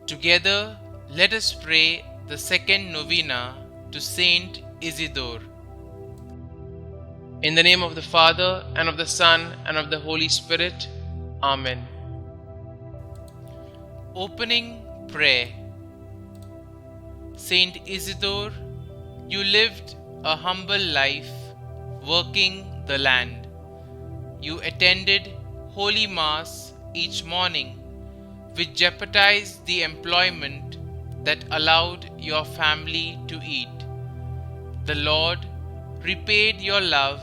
Together, let us pray the second novena to Saint Isidore. In the name of the Father, and of the Son, and of the Holy Spirit. Amen. Opening Prayer. Saint Isidore, you lived a humble life, working the land. You attended Holy Mass each morning, which jeopardized the employment that allowed your family to eat. The Lord repaid your love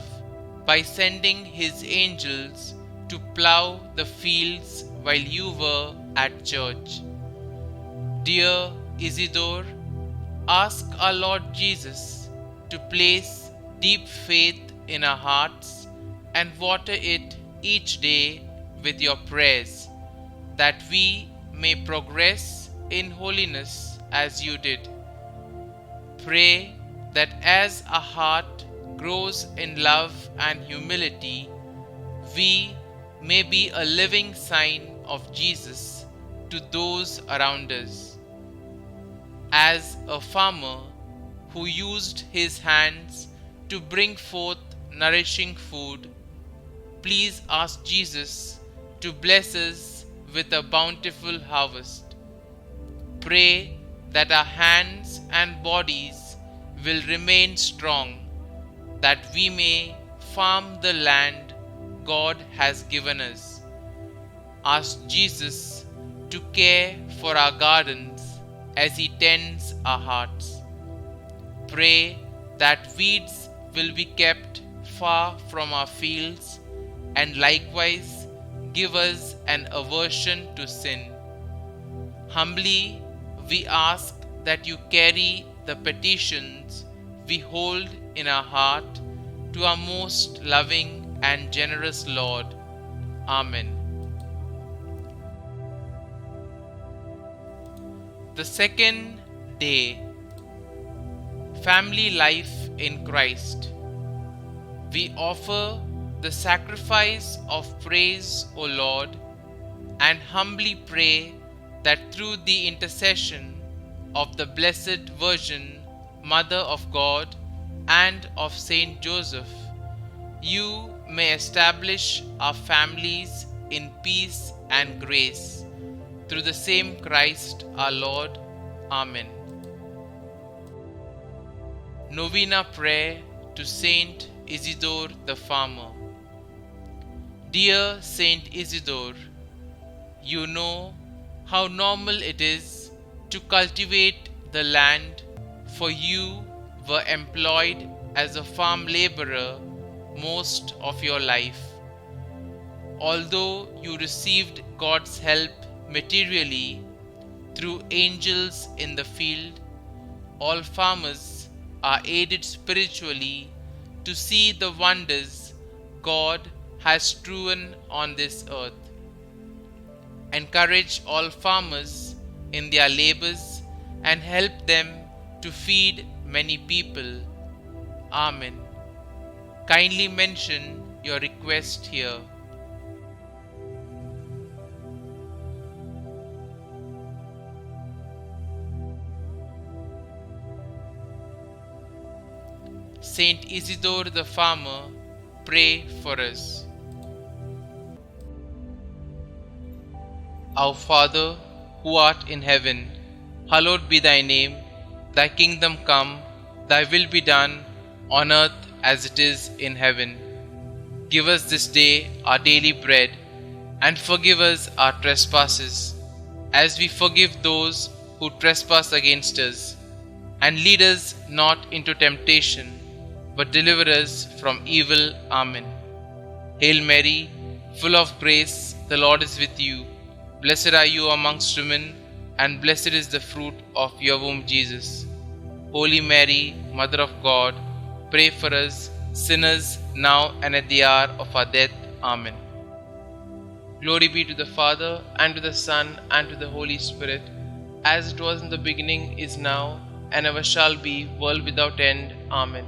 by sending His angels to plough the fields while you were at church. Dear Isidore, ask our Lord Jesus to place deep faith in our hearts and water it each day with your prayers, that we may progress in holiness as you did. Pray that as our heart grows in love and humility, we may be a living sign of Jesus to those around us. As a farmer who used his hands to bring forth nourishing food, please ask Jesus to bless us with a bountiful harvest. Pray that our hands and bodies will remain strong, that we may farm the land God has given us. Ask Jesus to care for our gardens as He tends our hearts. Pray that weeds will be kept far from our fields, and likewise give us an aversion to sin. Humbly we ask that you carry the petitions we hold in our heart to our most loving and generous Lord. Amen. The second day. Family life in Christ. We offer the sacrifice of praise, O Lord, and humbly pray that through the intercession of the Blessed Virgin, Mother of God, and of Saint Joseph, you may establish our families in peace and grace. Through the same Christ our Lord. Amen. Novena Prayer to Saint Isidore the Farmer. Dear Saint Isidore, you know how normal it is to cultivate the land, for you were employed as a farm laborer most of your life. Although you received God's help materially through angels in the field, all farmers are aided spiritually to see the wonders God has strewn on this earth. Encourage all farmers in their labors and help them to feed many people. Amen. Kindly mention your request here. Saint Isidore the Farmer, pray for us. Our Father, who art in heaven, hallowed be thy name. Thy kingdom come, thy will be done, on earth as it is in heaven. Give us this day our daily bread, and forgive us our trespasses, as we forgive those who trespass against us. And lead us not into temptation, but deliver us from evil. Amen. Hail Mary, full of grace, the Lord is with you. Blessed are you amongst women, and blessed is the fruit of your womb, Jesus. Holy Mary, Mother of God, pray for us sinners, now and at the hour of our death. Amen. Glory be to the Father, and to the Son, and to the Holy Spirit, as it was in the beginning, is now, and ever shall be, world without end. Amen.